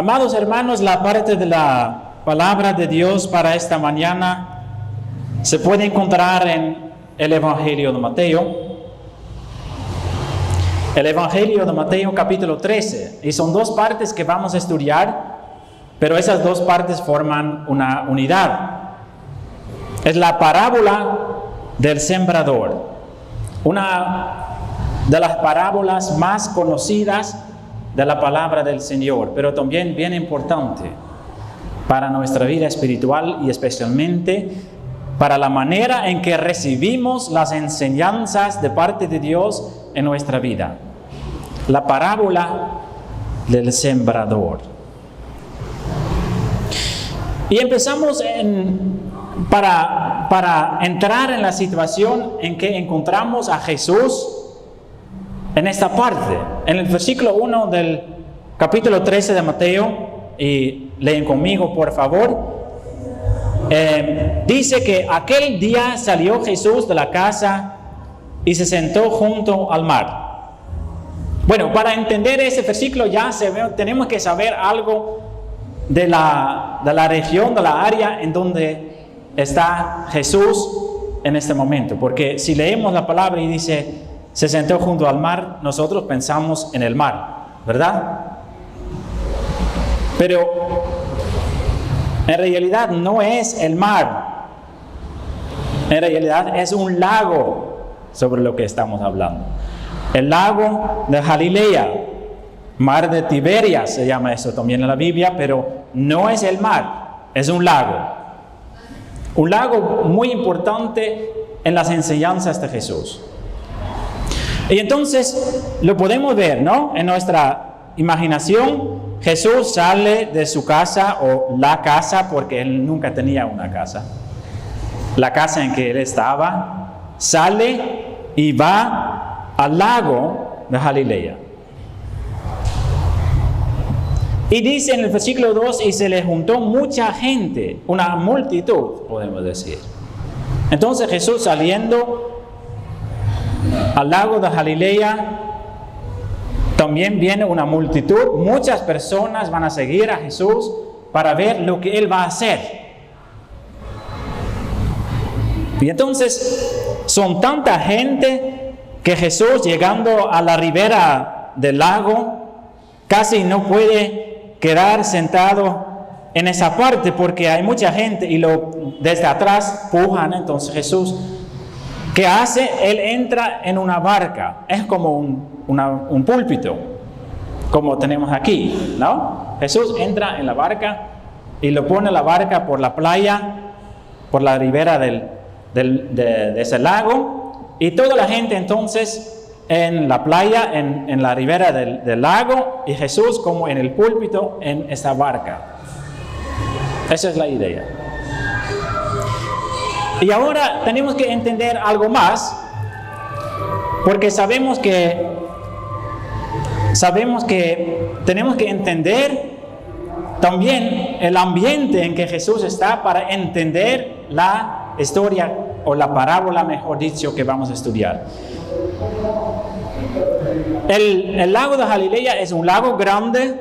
Amados hermanos, la parte de la palabra de Dios para esta mañana se puede encontrar en el Evangelio de Mateo. El Evangelio de Mateo capítulo 13. Y son dos partes que vamos a estudiar, pero esas dos partes forman una unidad. Es la parábola del sembrador. Una de las parábolas más conocidas de la palabra del Señor, pero también bien importante para nuestra vida espiritual y especialmente para la manera en que recibimos las enseñanzas de parte de Dios en nuestra vida. La parábola del sembrador. Y empezamos para entrar en la situación en que encontramos a Jesús en esta parte. En el versículo 1 del capítulo 13 de Mateo, y leen conmigo por favor, dice que aquel día salió Jesús de la casa y se sentó junto al mar. Bueno, para entender ese versículo tenemos que saber algo de la región, de la área en donde está Jesús en este momento. Porque si leemos la palabra y dice, se sentó junto al mar, nosotros pensamos en el mar, ¿verdad? Pero en realidad no es el mar. En realidad es un lago sobre lo que estamos hablando. El lago de Galilea, mar de Tiberias se llama eso también en la Biblia, pero no es el mar, es un lago. Un lago muy importante en las enseñanzas de Jesús. Y entonces lo podemos ver, ¿no? En nuestra imaginación, Jesús sale de su casa o la casa, porque él nunca tenía una casa. La casa en que él estaba, sale y va al lago de Galilea. Y dice en el versículo 2, y se le juntó mucha gente, una multitud, podemos decir. Entonces Jesús saliendo al lago de Galilea, también viene una multitud, muchas personas van a seguir a Jesús para ver lo que Él va a hacer. Y entonces son tanta gente que Jesús, llegando a la ribera del lago, casi no puede quedar sentado en esa parte porque hay mucha gente y desde atrás pujan. Entonces Jesús, ¿qué hace? Él entra en una barca. Es como un púlpito, como tenemos aquí, ¿no? Jesús entra en la barca y lo pone la barca por la playa, por la ribera de ese lago, y toda la gente entonces en la playa, en la ribera del lago, y Jesús como en el púlpito en esa barca. Esa es la idea. Y ahora tenemos que entender algo más, porque sabemos que tenemos que entender también el ambiente en que Jesús está para entender la historia o la parábola, mejor dicho, que vamos a estudiar. El lago de Galilea es un lago grande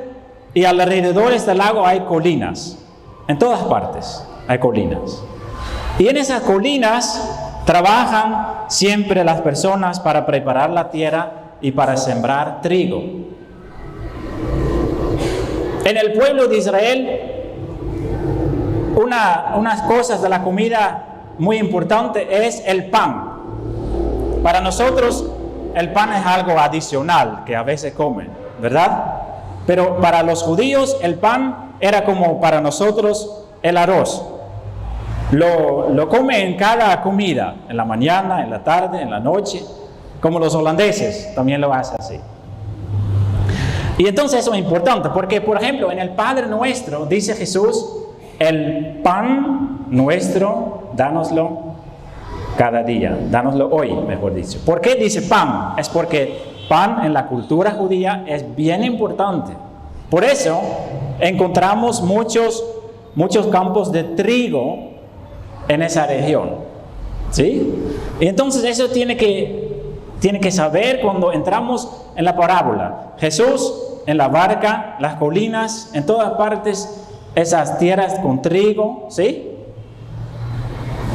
y alrededor de este lago hay colinas. En todas partes hay colinas. Y en esas colinas trabajan siempre las personas para preparar la tierra y para sembrar trigo. En el pueblo de Israel, unas cosas de la comida muy importante es el pan. Para nosotros el pan es algo adicional que a veces comen, ¿verdad? Pero para los judíos el pan era como para nosotros el arroz. Lo come en cada comida, en la mañana, en la tarde, en la noche, como los holandeses también lo hacen así. Y entonces eso es importante, porque por ejemplo en el Padre Nuestro dice Jesús, el pan nuestro, dánoslo cada día, dánoslo hoy, mejor dicho. ¿Por qué dice pan? Es porque pan en la cultura judía es bien importante. Por eso encontramos muchos campos de trigo en esa región, ¿sí? Y entonces eso tiene que saber cuando entramos en la parábola. Jesús en la barca, las colinas, en todas partes, esas tierras con trigo, ¿sí?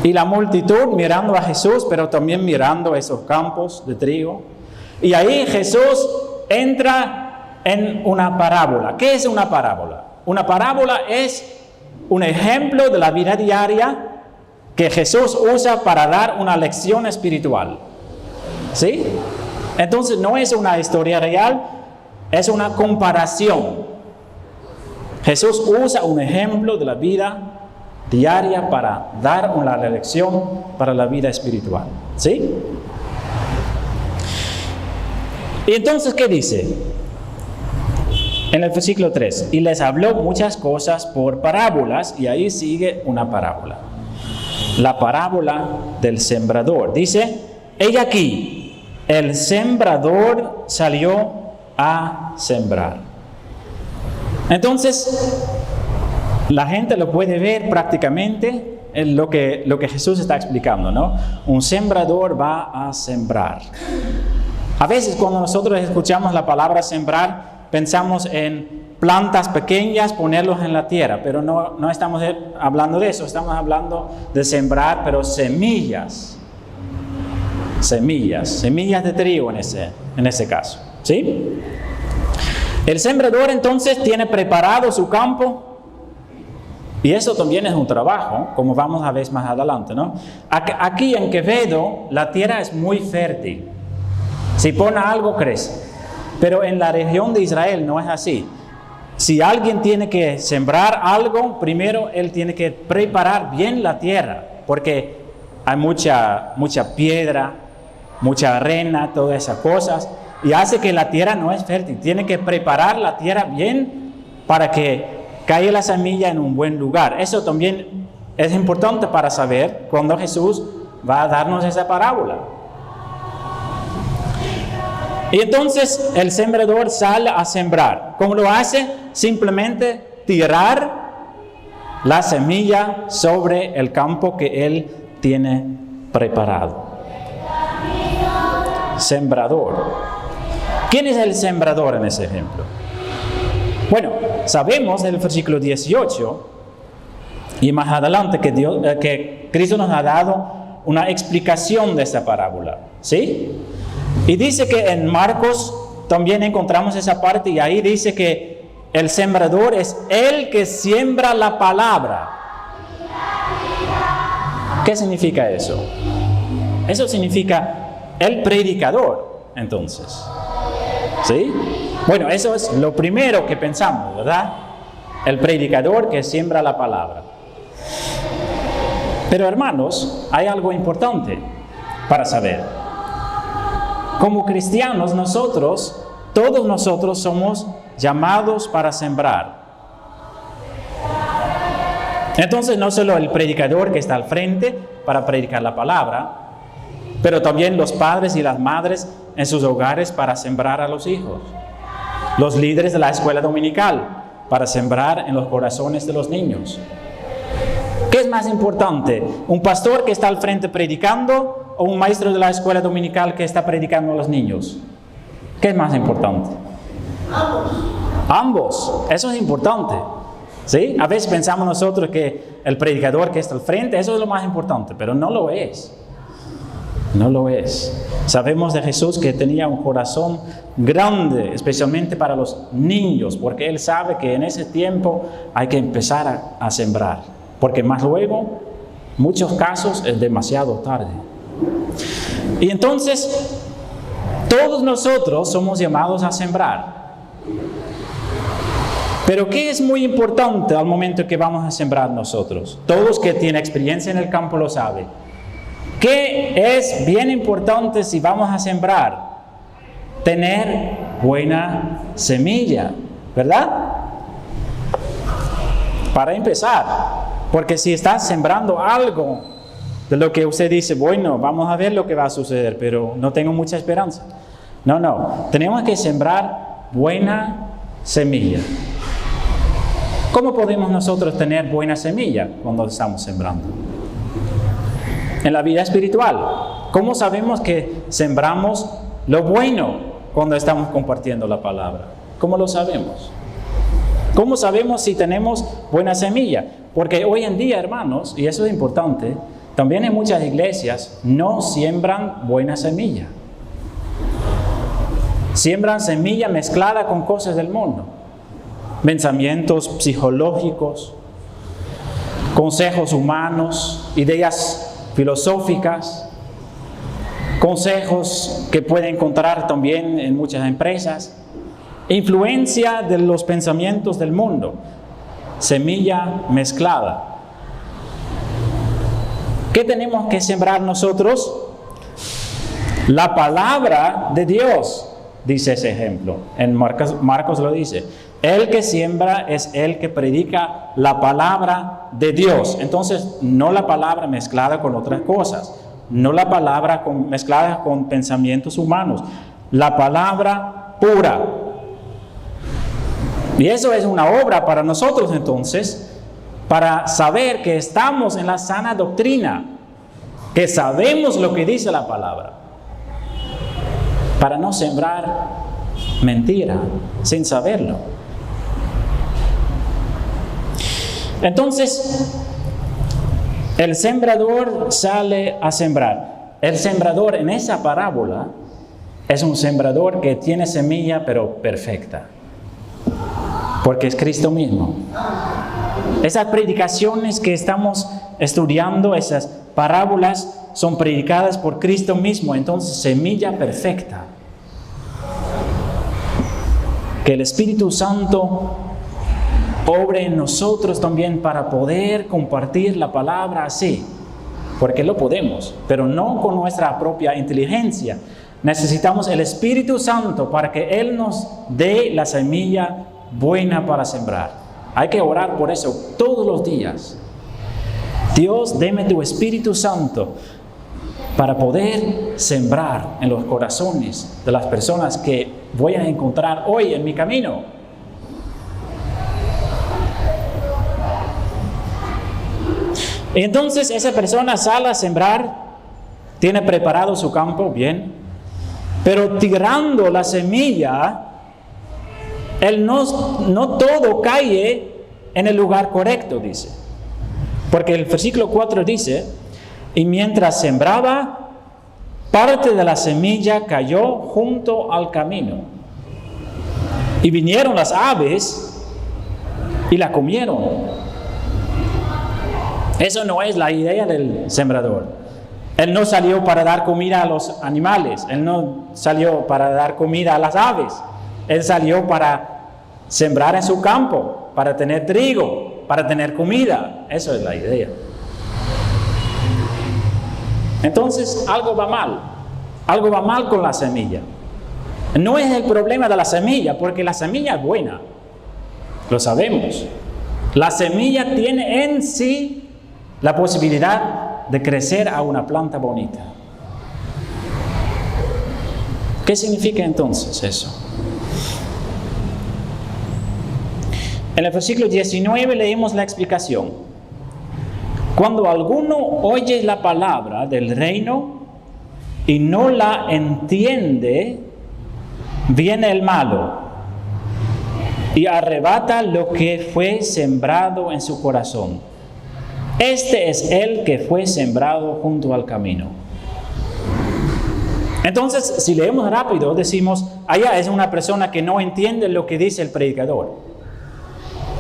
Y la multitud mirando a Jesús, pero también mirando esos campos de trigo. Y ahí Jesús entra en una parábola. ¿Qué es una parábola? Una parábola es un ejemplo de la vida diaria que Jesús usa para dar una lección espiritual. ¿Sí? Entonces no es una historia real, es una comparación. Jesús usa un ejemplo de la vida diaria para dar una lección para la vida espiritual. ¿Sí? Y entonces, ¿qué dice? En el versículo 3, y les habló muchas cosas por parábolas, y ahí sigue una parábola. La parábola del sembrador. Dice, he aquí, el sembrador salió a sembrar. Entonces, la gente lo puede ver prácticamente en lo que Jesús está explicando, ¿no? Un sembrador va a sembrar. A veces cuando nosotros escuchamos la palabra sembrar, pensamos en plantas pequeñas, ponerlos en la tierra, pero no estamos hablando de eso, estamos hablando de sembrar, pero semillas de trigo en ese caso, ¿sí? El sembrador entonces tiene preparado su campo, y eso también es un trabajo, como vamos a ver más adelante, ¿no? Aquí en Quevedo la tierra es muy fértil, si pone algo crece. Pero en la región de Israel no es así. Si alguien tiene que sembrar algo, primero él tiene que preparar bien la tierra, porque hay mucha piedra, mucha arena, todas esas cosas, y hace que la tierra no es fértil. Tiene que preparar la tierra bien para que caiga la semilla en un buen lugar. Eso también es importante para saber cuando Jesús va a darnos esa parábola. Y entonces el sembrador sale a sembrar. ¿Cómo lo hace? Simplemente tirar la semilla sobre el campo que él tiene preparado. Sembrador. ¿Quién es el sembrador en ese ejemplo? Bueno, sabemos en el versículo 18 y más adelante que Cristo nos ha dado una explicación de esta parábola. ¿Sí? Y dice que en Marcos también encontramos esa parte, y ahí dice que el sembrador es el que siembra la palabra. ¿Qué significa eso? Eso significa el predicador, entonces. ¿Sí? Bueno, eso es lo primero que pensamos, ¿verdad? El predicador que siembra la palabra. Pero hermanos, hay algo importante para saber. Como cristianos, todos nosotros somos llamados para sembrar. Entonces, no solo el predicador que está al frente para predicar la palabra, pero también los padres y las madres en sus hogares para sembrar a los hijos. Los líderes de la escuela dominical para sembrar en los corazones de los niños. ¿Qué es más importante? ¿Un pastor que está al frente predicando o un maestro de la escuela dominical que está predicando a los niños? ¿Qué es más importante? Ambos. Eso es importante. ¿Sí? A veces pensamos nosotros que el predicador que está al frente, eso es lo más importante, pero no lo es. No lo es. Sabemos de Jesús que tenía un corazón grande, especialmente para los niños, porque Él sabe que en ese tiempo hay que empezar a sembrar, porque más luego, muchos casos, es demasiado tarde. Y entonces, todos nosotros somos llamados a sembrar. Pero ¿qué es muy importante al momento que vamos a sembrar nosotros? Todos que tienen experiencia en el campo lo saben. ¿Qué es bien importante si vamos a sembrar? Tener buena semilla, ¿verdad? Para empezar, porque si estás sembrando algo de lo que usted dice, bueno, vamos a ver lo que va a suceder, pero no tengo mucha esperanza. No, tenemos que sembrar buena semilla. ¿Cómo podemos nosotros tener buena semilla cuando estamos sembrando? En la vida espiritual, ¿cómo sabemos que sembramos lo bueno cuando estamos compartiendo la palabra? ¿Cómo lo sabemos? ¿Cómo sabemos si tenemos buena semilla? Porque hoy en día, hermanos, y eso es importante, también en muchas iglesias no siembran buena semilla. Siembran semilla mezclada con cosas del mundo. Pensamientos psicológicos, consejos humanos, ideas filosóficas, consejos que pueden encontrar también en muchas empresas, influencia de los pensamientos del mundo, semilla mezclada. ¿Qué tenemos que sembrar nosotros? La palabra de Dios, dice ese ejemplo. En Marcos lo dice. El que siembra es el que predica la palabra de Dios. Entonces, no la palabra mezclada con otras cosas. No la palabra mezclada con pensamientos humanos. La palabra pura. Y eso es una obra para nosotros entonces, para saber que estamos en la sana doctrina, que sabemos lo que dice la palabra, para no sembrar mentira sin saberlo. Entonces, el sembrador sale a sembrar. El sembrador en esa parábola es un sembrador que tiene semilla pero perfecta, porque es Cristo mismo. Esas predicaciones que estamos estudiando, esas parábolas, son predicadas por Cristo mismo. Entonces, semilla perfecta. Que el Espíritu Santo obre en nosotros también para poder compartir la palabra así. Porque lo podemos, pero no con nuestra propia inteligencia. Necesitamos el Espíritu Santo para que Él nos dé la semilla buena para sembrar. Hay que orar por eso todos los días. Dios, deme tu Espíritu Santo para poder sembrar en los corazones de las personas que voy a encontrar hoy en mi camino. Y entonces esa persona sale a sembrar, tiene preparado su campo, bien, pero tirando la semilla, no todo cae en el lugar correcto, dice. Porque el versículo 4 dice, y mientras sembraba, parte de la semilla cayó junto al camino. Y vinieron las aves y la comieron. Eso no es la idea del sembrador. Él no salió para dar comida a los animales. Él no salió para dar comida a las aves. Él salió para sembrar en su campo, para tener trigo, para tener comida. Eso es la idea. Entonces, algo va mal. Algo va mal con la semilla. No es el problema de la semilla, porque la semilla es buena. Lo sabemos. La semilla tiene en sí la posibilidad de crecer a una planta bonita. ¿Qué significa entonces eso? En el versículo 19 leemos la explicación. Cuando alguno oye la palabra del reino y no la entiende, viene el malo y arrebata lo que fue sembrado en su corazón. Este es el que fue sembrado junto al camino. Entonces, si leemos rápido, decimos, allá es una persona que no entiende lo que dice el predicador.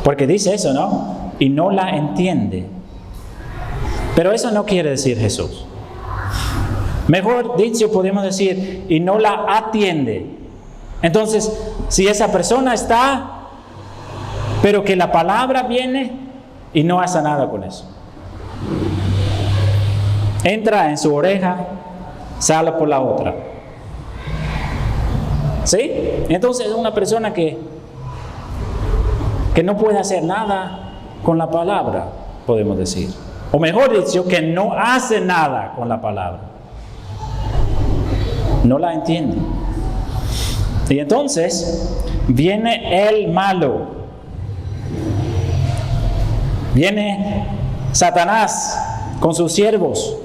Porque dice eso, ¿no? Y no la entiende. Pero eso no quiere decir Jesús. Mejor dicho, podemos decir, y no la atiende. Entonces, si esa persona está, pero que la palabra viene y no hace nada con eso. Entra en su oreja, sale por la otra. ¿Sí? Entonces es una persona que no puede hacer nada con la palabra, podemos decir. O mejor dicho, que no hace nada con la palabra. No la entiende. Y entonces viene el malo. Viene Satanás con sus siervos.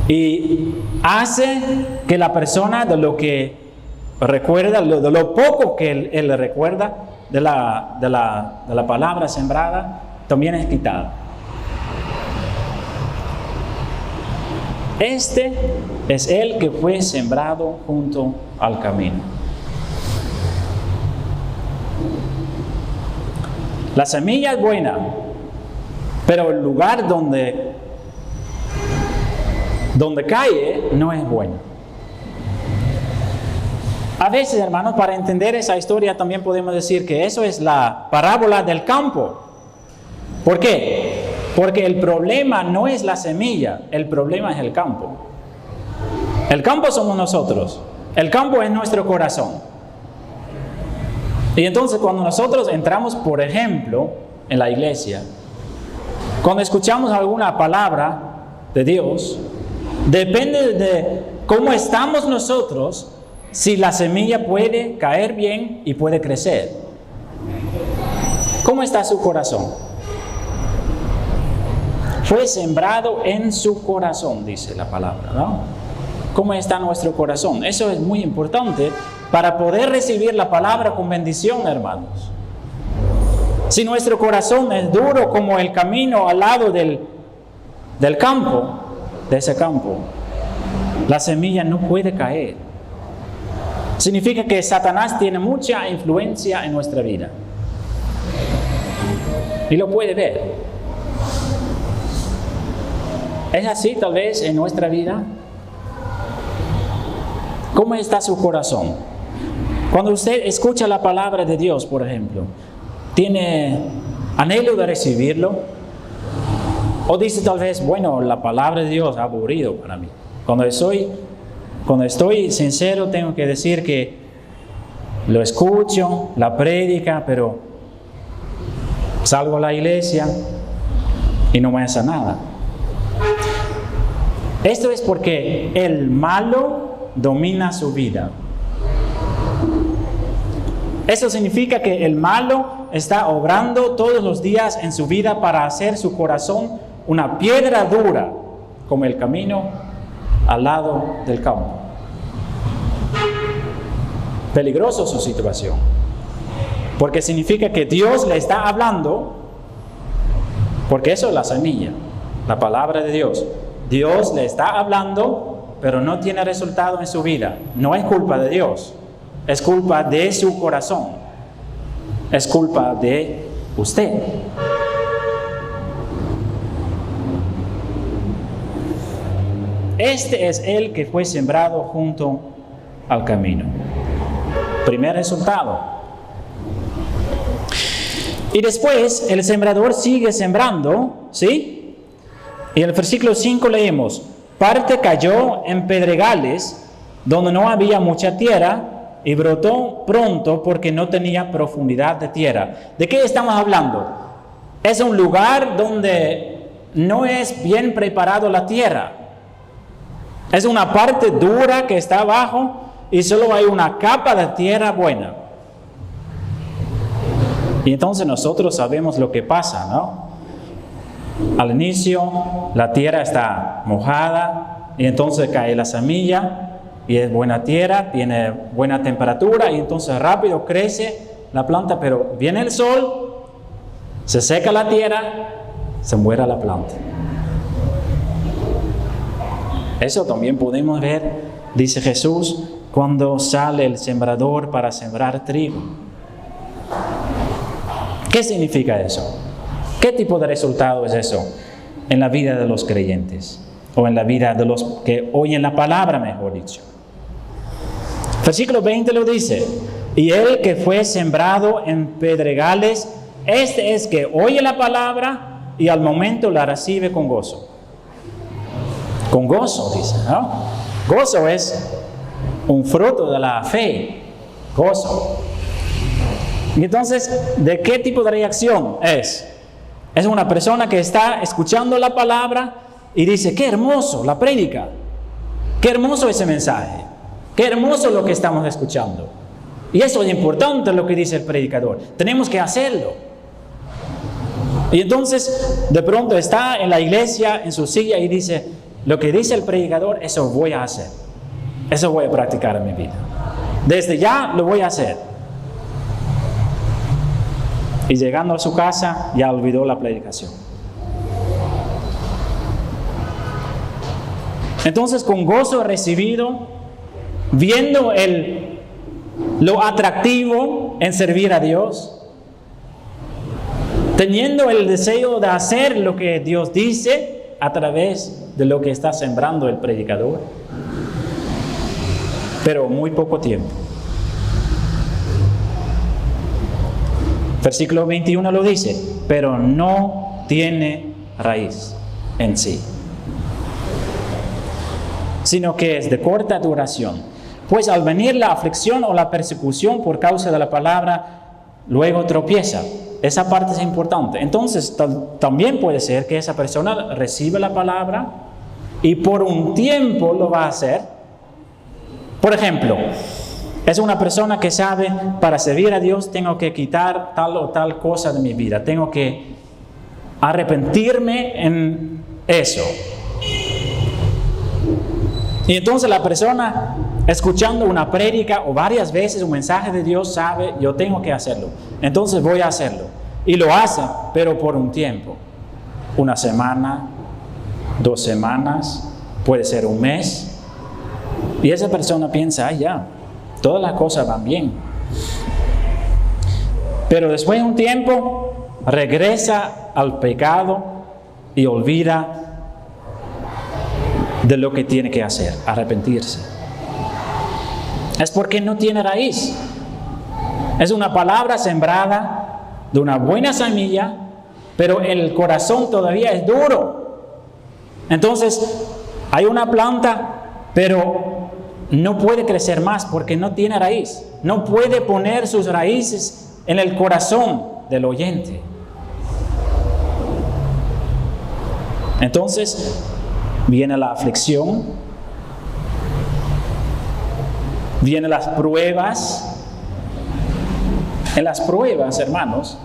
Y hace que la persona de lo que recuerda, de lo poco que él recuerda de la palabra sembrada, también es quitada. Este es el que fue sembrado junto al camino. La semilla es buena, pero el lugar donde cae no es bueno. A veces, hermanos, para entender esa historia también podemos decir que eso es la parábola del campo. ¿Por qué? Porque el problema no es la semilla, el problema es el campo. El campo somos nosotros, el campo es nuestro corazón. Y entonces cuando nosotros entramos, por ejemplo, en la iglesia, cuando escuchamos alguna palabra de Dios, depende de cómo estamos nosotros, si la semilla puede caer bien y puede crecer. ¿Cómo está su corazón? Fue sembrado en su corazón, dice la palabra, ¿no? ¿Cómo está nuestro corazón? Eso es muy importante para poder recibir la palabra con bendición, hermanos. Si nuestro corazón es duro como el camino al lado del campo, de ese campo, la semilla no puede caer. Significa que Satanás tiene mucha influencia en nuestra vida. Y lo puede ver. ¿Es así tal vez en nuestra vida? ¿Cómo está su corazón? Cuando usted escucha la palabra de Dios, por ejemplo, ¿tiene anhelo de recibirlo? ¿O dice tal vez, bueno, la palabra de Dios es aburrido para mí? Cuando estoy sincero, tengo que decir que lo escucho, la prédica, pero salgo a la iglesia y no me hace nada. Esto es porque el malo domina su vida. Eso significa que el malo está obrando todos los días en su vida para hacer su corazón una piedra dura, como el camino al lado del campo. Peligroso su situación, porque significa que Dios le está hablando, porque eso es la semilla, la palabra de Dios. Dios le está hablando, pero no tiene resultado en su vida. No es culpa de Dios, es culpa de su corazón, es culpa de usted. Este es el que fue sembrado junto al camino. Primer resultado. Y después el sembrador sigue sembrando, ¿sí? Y en el versículo 5 leemos: parte cayó en pedregales donde no había mucha tierra y brotó pronto porque no tenía profundidad de tierra. ¿De qué estamos hablando? Es un lugar donde no es bien preparado la tierra. Es una parte dura que está abajo y solo hay una capa de tierra buena. Y entonces nosotros sabemos lo que pasa, ¿no? Al inicio la tierra está mojada y entonces cae la semilla y es buena tierra, tiene buena temperatura y entonces rápido crece la planta, pero viene el sol, se seca la tierra, se muere la planta. Eso también podemos ver, dice Jesús, cuando sale el sembrador para sembrar trigo. ¿Qué significa eso? ¿Qué tipo de resultado es eso en la vida de los creyentes? O en la vida de los que oyen la palabra, mejor dicho. Versículo 20 lo dice: y el que fue sembrado en pedregales, este es que oye la palabra y al momento la recibe con gozo. Con gozo, dice, ¿no? Gozo es un fruto de la fe. Gozo. Y entonces, ¿de qué tipo de reacción es? Es una persona que está escuchando la palabra y dice: qué hermoso la prédica, qué hermoso ese mensaje, qué hermoso lo que estamos escuchando. Y eso es importante lo que dice el predicador, tenemos que hacerlo. Y entonces de pronto está en la iglesia, en su silla, y dice: lo que dice el predicador, eso voy a hacer, eso voy a practicar en mi vida. Desde ya lo voy a hacer. Y llegando a su casa, ya olvidó la predicación. Entonces, con gozo recibido, viendo lo atractivo en servir a Dios, teniendo el deseo de hacer lo que Dios dice a través de lo que está sembrando el predicador, pero muy poco tiempo. Versículo 21 lo dice, pero no tiene raíz en sí, sino que es de corta duración. Pues al venir la aflicción o la persecución por causa de la palabra, luego tropieza. Esa parte es importante. Entonces, también puede ser que esa persona recibe la palabra y por un tiempo lo va a hacer. Por ejemplo, es una persona que sabe, para servir a Dios tengo que quitar tal o tal cosa de mi vida. Tengo que arrepentirme en eso. Y entonces la persona, escuchando una prédica o varias veces un mensaje de Dios, sabe, yo tengo que hacerlo. Entonces voy a hacerlo. Y lo hace, pero por un tiempo. Una semana, 2 semanas, puede ser un mes. Y esa persona piensa, ya, todas las cosas van bien. Pero después de un tiempo, regresa al pecado y olvida de lo que tiene que hacer, arrepentirse. Es porque no tiene raíz. Es una palabra sembrada de una buena semilla, pero el corazón todavía es duro. Entonces, hay una planta, pero no puede crecer más porque no tiene raíz. No puede poner sus raíces en el corazón del oyente. Entonces, viene la aflicción, vienen las pruebas. En las pruebas, hermanos,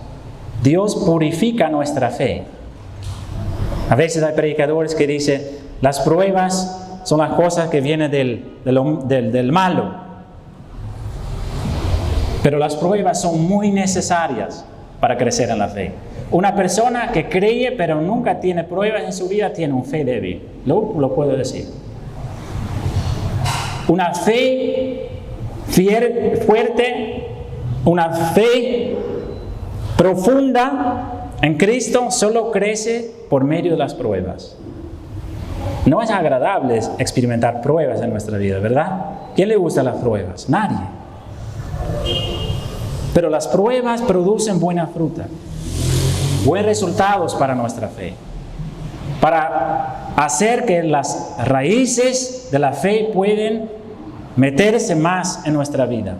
Dios purifica nuestra fe. A veces hay predicadores que dicen, las pruebas son las cosas que vienen del malo. Pero las pruebas son muy necesarias para crecer en la fe. Una persona que cree pero nunca tiene pruebas en su vida tiene una fe débil. Lo puedo decir. Una fe fuerte, una fe profunda en Cristo solo crece por medio de las pruebas. No es agradable experimentar pruebas en nuestra vida, ¿verdad? ¿Quién le gusta las pruebas? Nadie. Pero las pruebas producen buena fruta, buenos resultados para nuestra fe, para hacer que las raíces de la fe puedan meterse más en nuestra vida.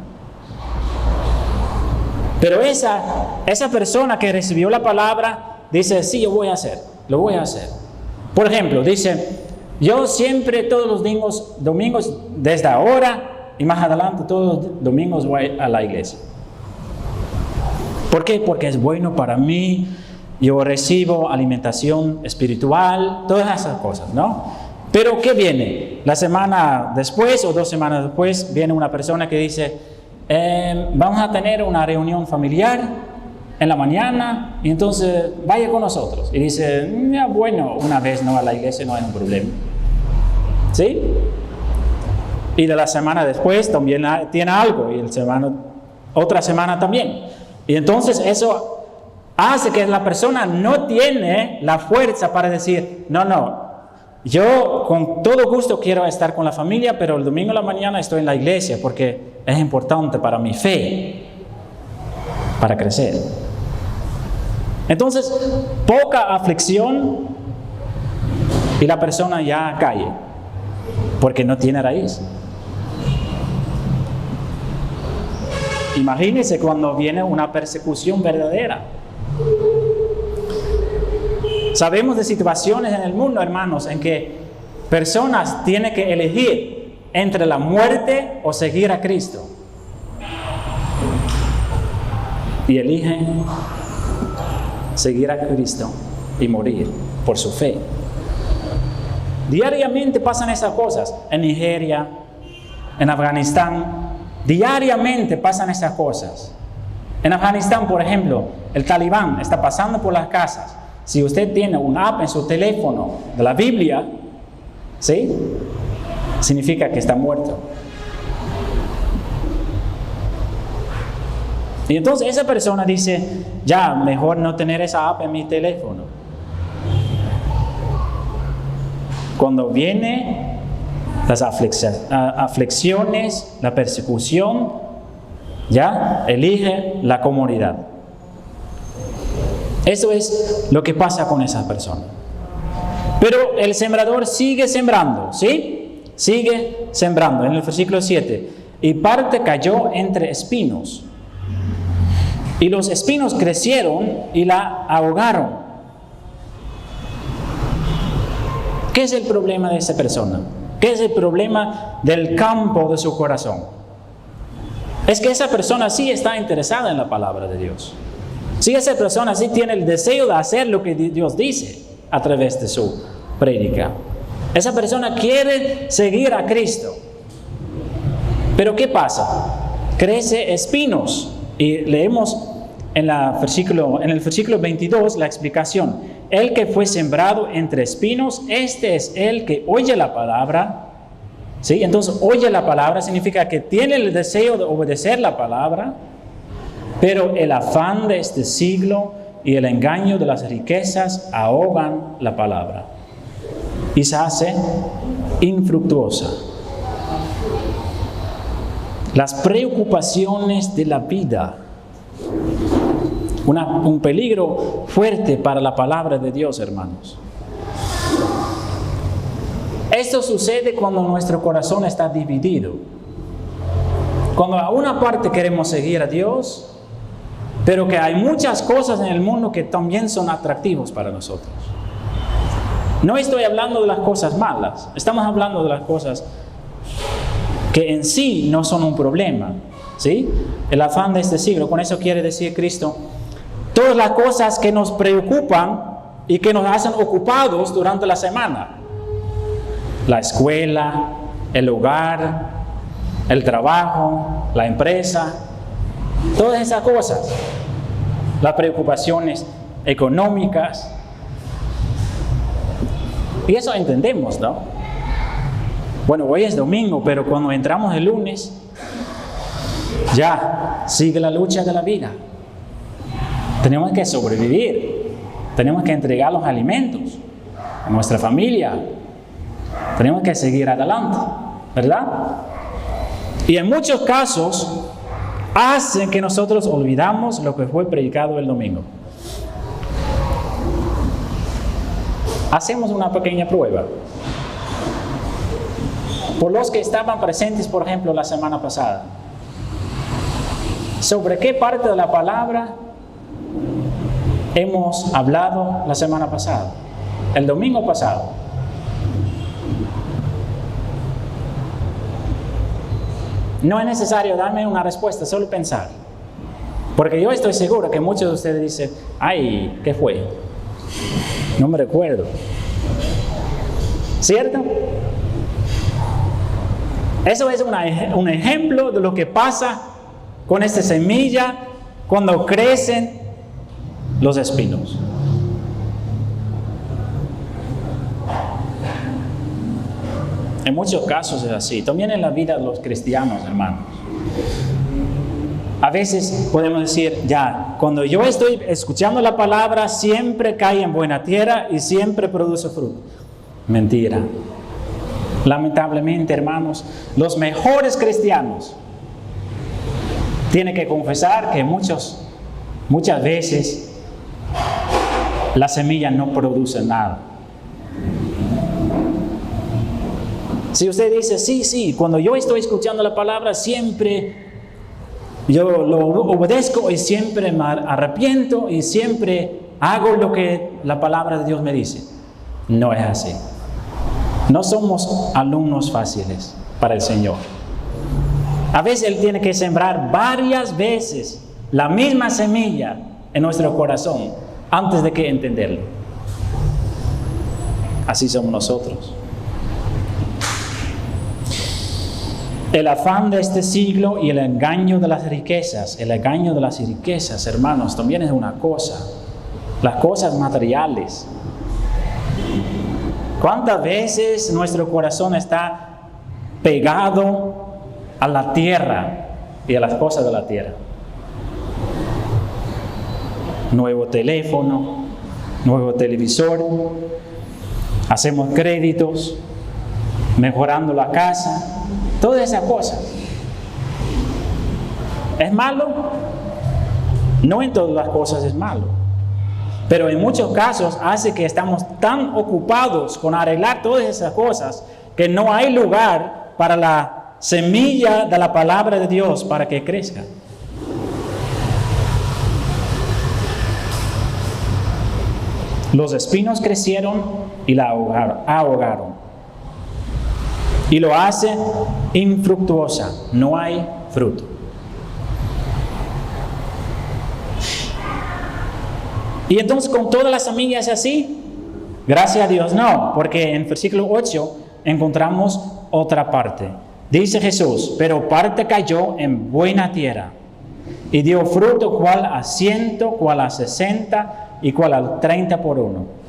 Pero esa persona que recibió la palabra dice, sí, yo voy a hacer, lo voy a hacer. Por ejemplo, dice, yo siempre todos los domingos, desde ahora y más adelante, todos los domingos voy a la iglesia. ¿Por qué? Porque es bueno para mí, yo recibo alimentación espiritual, todas esas cosas, ¿no? Pero ¿qué viene? La semana después o 2 semanas después viene una persona que dice, vamos a tener una reunión familiar en la mañana y entonces vaya con nosotros. Y dice, ya, bueno, una vez no a la iglesia no es un problema. ¿Sí? Y de la semana después también tiene algo y otra semana también. Y entonces eso hace que la persona no tiene la fuerza para decir, no, yo con todo gusto quiero estar con la familia, pero el domingo en la mañana estoy en la iglesia porque es importante para mi fe, para crecer. Entonces, poca aflicción y la persona ya cae, porque no tiene raíz. Imagínense cuando viene una persecución verdadera. Sabemos de situaciones en el mundo, hermanos, en que personas tienen que elegir entre la muerte o seguir a Cristo. Y eligen seguir a Cristo y morir por su fe. Diariamente pasan esas cosas en Nigeria, en Afganistán, Diariamente pasan esas cosas. En Afganistán, por ejemplo, el talibán está pasando por las casas. Si usted tiene una app en su teléfono de la Biblia, ¿sí?, significa que está muerto. Y entonces esa persona dice, ya, mejor no tener esa app en mi teléfono. Cuando vienen las aflicciones, la persecución, ya, elige la comodidad. Eso es lo que pasa con esa persona. Pero el sembrador sigue sembrando, ¿sí? Sigue sembrando. En el versículo 7, y parte cayó entre espinos. Y los espinos crecieron y la ahogaron. ¿Qué es el problema de esa persona? ¿Qué es el problema del campo de su corazón? Es que esa persona sí está interesada en la palabra de Dios. Sí, esa persona sí tiene el deseo de hacer lo que Dios dice a través de su prédica. Esa persona quiere seguir a Cristo. Pero ¿qué pasa? Crece espinos. Y leemos en el versículo 22 la explicación. El que fue sembrado entre espinos, este es el que oye la palabra. ¿Sí? Entonces, oye la palabra significa que tiene el deseo de obedecer la palabra, pero el afán de este siglo y el engaño de las riquezas ahogan la palabra y se hace infructuosa. Las preocupaciones de la vida, un peligro fuerte para la palabra de Dios, hermanos. Esto sucede cuando nuestro corazón está dividido. Cuando a una parte queremos seguir a Dios, pero que hay muchas cosas en el mundo que también son atractivos para nosotros. No estoy hablando de las cosas malas, estamos hablando de las cosas que en sí no son un problema, ¿sí? El afán de este siglo, con eso quiere decir Cristo, todas las cosas que nos preocupan y que nos hacen ocupados durante la semana. La escuela, el hogar, el trabajo, la empresa, todas esas cosas. Las preocupaciones económicas. Y eso entendemos, ¿no? Bueno, hoy es domingo, pero cuando entramos el lunes, ya sigue la lucha de la vida. Tenemos que sobrevivir. Tenemos que entregar los alimentos a nuestra familia. Tenemos que seguir adelante, ¿verdad? Y en muchos casos hacen que nosotros olvidamos lo que fue predicado el domingo. Hacemos una pequeña prueba. Por los que estaban presentes, por ejemplo, la semana pasada, ¿sobre qué parte de la palabra hemos hablado la semana pasada? El domingo pasado. No es necesario darme una respuesta, solo pensar. Porque yo estoy seguro que muchos de ustedes dicen, ay, ¿qué fue? No me recuerdo. ¿Cierto? Eso es un ejemplo de lo que pasa con esta semilla cuando crecen los espinos. En muchos casos es así. También en la vida de los cristianos, hermanos. A veces podemos decir, ya, cuando yo estoy escuchando la palabra, siempre cae en buena tierra y siempre produce fruto. Mentira. Lamentablemente, hermanos, los mejores cristianos tienen que confesar que muchas veces la semilla no produce nada. Si usted dice, sí, cuando yo estoy escuchando la palabra, siempre yo lo obedezco y siempre me arrepiento y siempre hago lo que la palabra de Dios me dice. No es así. No somos alumnos fáciles para el Señor. A veces Él tiene que sembrar varias veces la misma semilla en nuestro corazón antes de que entenderlo. Así somos nosotros. El afán de este siglo y el engaño de las riquezas. El engaño de las riquezas, hermanos, también es una cosa. Las cosas materiales. ¿Cuántas veces nuestro corazón está pegado a la tierra y a las cosas de la tierra? Nuevo teléfono, nuevo televisor, hacemos créditos, mejorando la casa, todas esas cosas. ¿Es malo? No en todas las cosas es malo, pero en muchos casos hace que estamos tan ocupados con arreglar todas esas cosas que no hay lugar para la semilla de la palabra de Dios para que crezca. Los espinos crecieron y la ahogaron. Y lo hace infructuosa, no hay fruto. Y entonces con todas las semillas así, gracias a Dios no, porque en versículo 8 encontramos otra parte. Dice Jesús, pero parte cayó en buena tierra y dio fruto cual a 100, cual a 60 y cual al 30 por 1.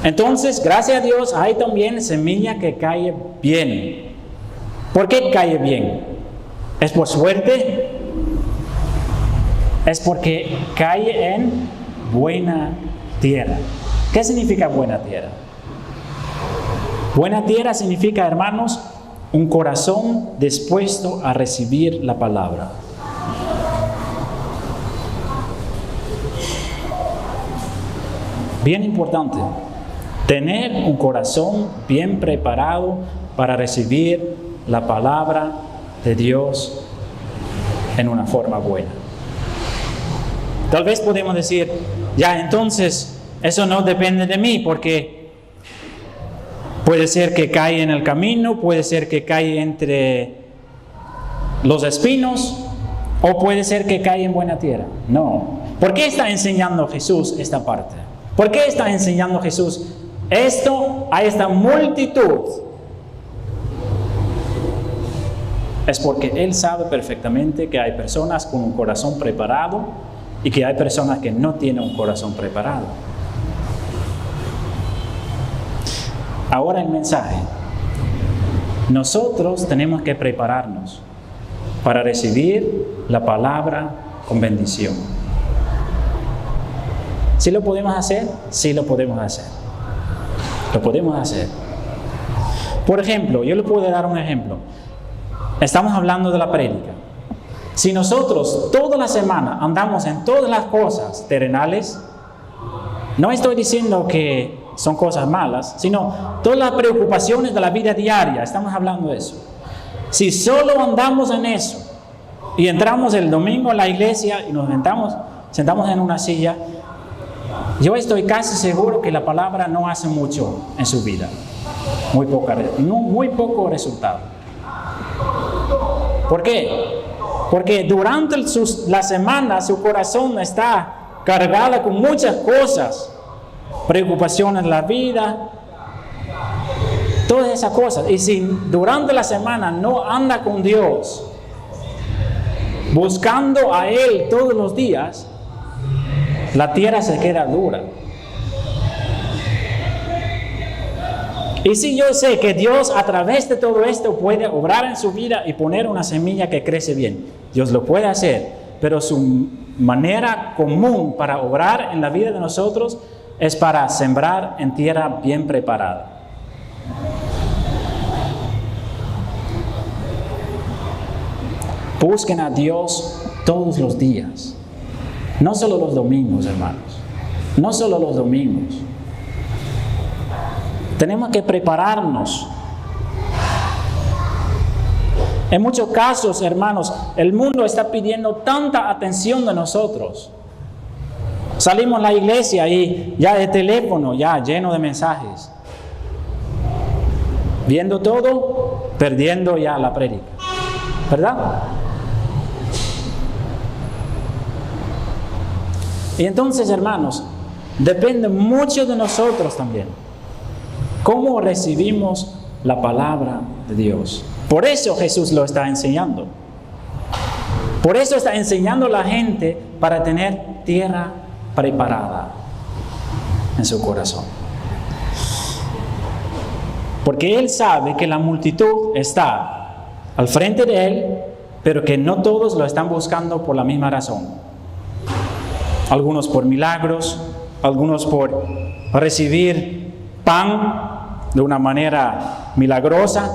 Entonces, gracias a Dios, hay también semilla que cae bien. ¿Por qué cae bien? ¿Es por suerte? Es porque cae en buena tierra. ¿Qué significa buena tierra? Buena tierra significa, hermanos, un corazón dispuesto a recibir la palabra. Bien importante, tener un corazón bien preparado para recibir la palabra de Dios en una forma buena. Tal vez podemos decir, ya entonces eso no depende de mí, porque puede ser que cae en el camino, puede ser que cae entre los espinos, o puede ser que cae en buena tierra. No. ¿Por qué está enseñando Jesús esta parte? ¿Por qué está enseñando Jesús esto a esta multitud? Es porque Él sabe perfectamente que hay personas con un corazón preparado y que hay personas que no tienen un corazón preparado. Ahora el mensaje. Nosotros tenemos que prepararnos para recibir la palabra con bendición. ¿Sí lo podemos hacer? Sí lo podemos hacer. Lo podemos hacer. Por ejemplo, yo le puedo dar un ejemplo. Estamos hablando de la prédica. Si nosotros toda la semana andamos en todas las cosas terrenales, no estoy diciendo que son cosas malas, sino todas las preocupaciones de la vida diaria, estamos hablando de eso. Si solo andamos en eso y entramos el domingo a la iglesia y nos sentamos en una silla, yo estoy casi seguro que la palabra no hace mucho en su vida. Muy poco resultado. ¿Por qué? Porque durante la semana su corazón está cargado con muchas cosas, preocupaciones de la vida, todas esas cosas. Y si durante la semana no anda con Dios, buscando a Él todos los días, la tierra se queda dura. Y si yo sé que Dios a través de todo esto puede obrar en su vida y poner una semilla que crece bien, Dios lo puede hacer, pero su manera común para obrar en la vida de nosotros es para sembrar en tierra bien preparada. Busquen a Dios todos los días. No solo los domingos, hermanos. No solo los domingos. Tenemos que prepararnos. En muchos casos, hermanos, el mundo está pidiendo tanta atención de nosotros. Salimos a la iglesia y ya el teléfono, ya lleno de mensajes. Viendo todo, perdiendo ya la prédica. ¿Verdad? Y entonces, hermanos, depende mucho de nosotros también. ¿Cómo recibimos la palabra de Dios? Por eso Jesús lo está enseñando. Por eso está enseñando a la gente para tener tierra preparada en su corazón. Porque Él sabe que la multitud está al frente de Él, pero que no todos lo están buscando por la misma razón. Algunos por milagros, algunos por recibir pan de una manera milagrosa,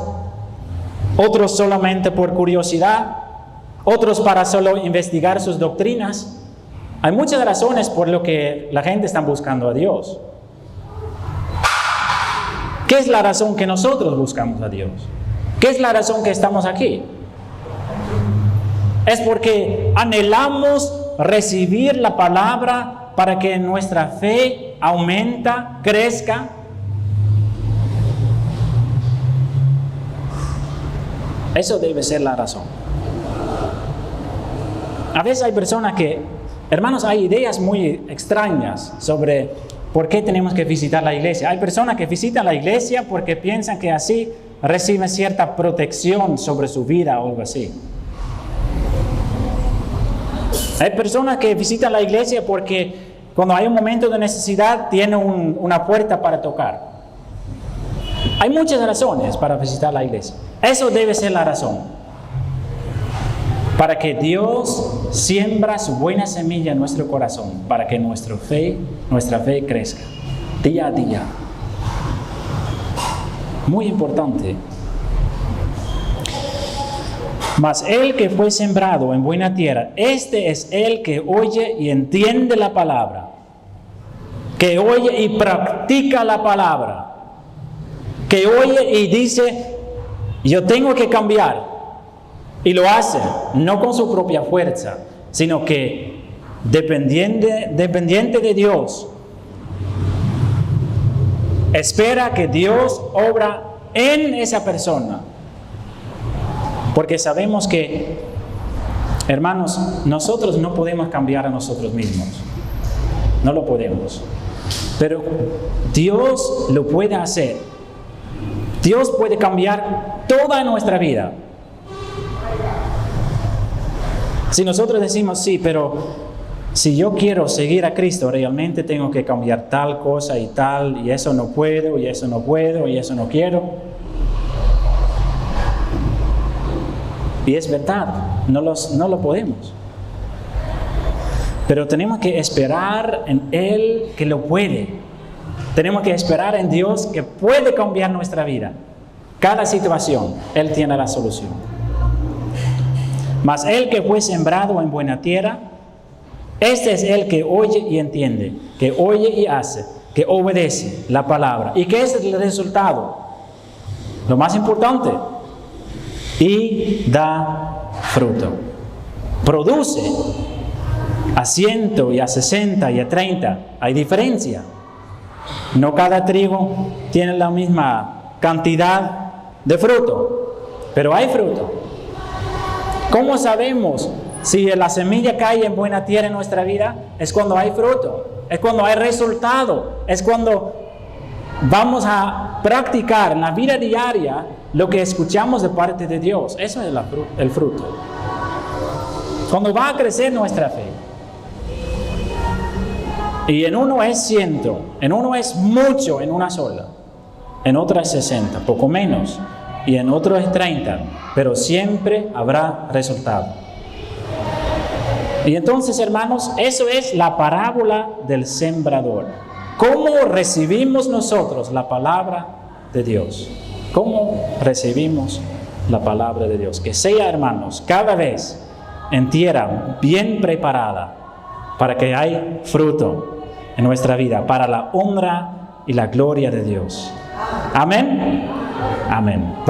otros solamente por curiosidad, otros para solo investigar sus doctrinas. Hay muchas razones por lo que la gente está buscando a Dios. ¿Qué es la razón que nosotros buscamos a Dios? ¿Qué es la razón que estamos aquí? Es porque anhelamos recibir la palabra para que nuestra fe aumenta, crezca. Eso debe ser la razón. A veces hay personas que, hermanos, hay ideas muy extrañas sobre por qué tenemos que visitar la iglesia. Hay personas que visitan la iglesia porque piensan que así reciben cierta protección sobre su vida o algo así. Hay personas que visitan la iglesia porque cuando hay un momento de necesidad tienen una puerta para tocar. Hay muchas razones para visitar la iglesia. Eso debe ser la razón. Para que Dios siembra su buena semilla en nuestro corazón, para que nuestra fe crezca día a día. Muy importante. Mas el que fue sembrado en buena tierra, este es el que oye y entiende la palabra, que oye y practica la palabra, que oye y dice, yo tengo que cambiar. Y lo hace, no con su propia fuerza, sino que dependiente de Dios, espera que Dios obra en esa persona. Porque sabemos que, hermanos, nosotros no podemos cambiar a nosotros mismos. No lo podemos. Pero Dios lo puede hacer. Dios puede cambiar toda nuestra vida. Si nosotros decimos, sí, pero si yo quiero seguir a Cristo, realmente tengo que cambiar tal cosa y tal, y eso no puedo, y eso no puedo, y eso no quiero. Y es verdad, no lo podemos. Pero tenemos que esperar en Él que lo puede. Tenemos que esperar en Dios que puede cambiar nuestra vida. Cada situación, Él tiene la solución. Mas el que fue sembrado en buena tierra, este es el que oye y entiende, que oye y hace, que obedece la palabra. ¿Y qué es el resultado? Lo más importante, y da fruto. Produce a 100 y a 60 y a 30. Hay diferencia. No cada trigo tiene la misma cantidad de fruto, pero hay fruto. ¿Cómo sabemos si la semilla cae en buena tierra en nuestra vida? Es cuando hay fruto, es cuando hay resultado, es cuando vamos a practicar en la vida diaria lo que escuchamos de parte de Dios. Eso es el fruto. Cuando va a crecer nuestra fe. Y en uno es 100, en uno es mucho en una sola, en otra es 60, poco menos, y en otro es 30, pero siempre habrá resultado. Y entonces, hermanos, eso es la parábola del sembrador. ¿Cómo recibimos nosotros la palabra de Dios? ¿Cómo recibimos la palabra de Dios? Que sea, hermanos, cada vez en tierra bien preparada para que haya fruto en nuestra vida, para la honra y la gloria de Dios. Amén. Amén.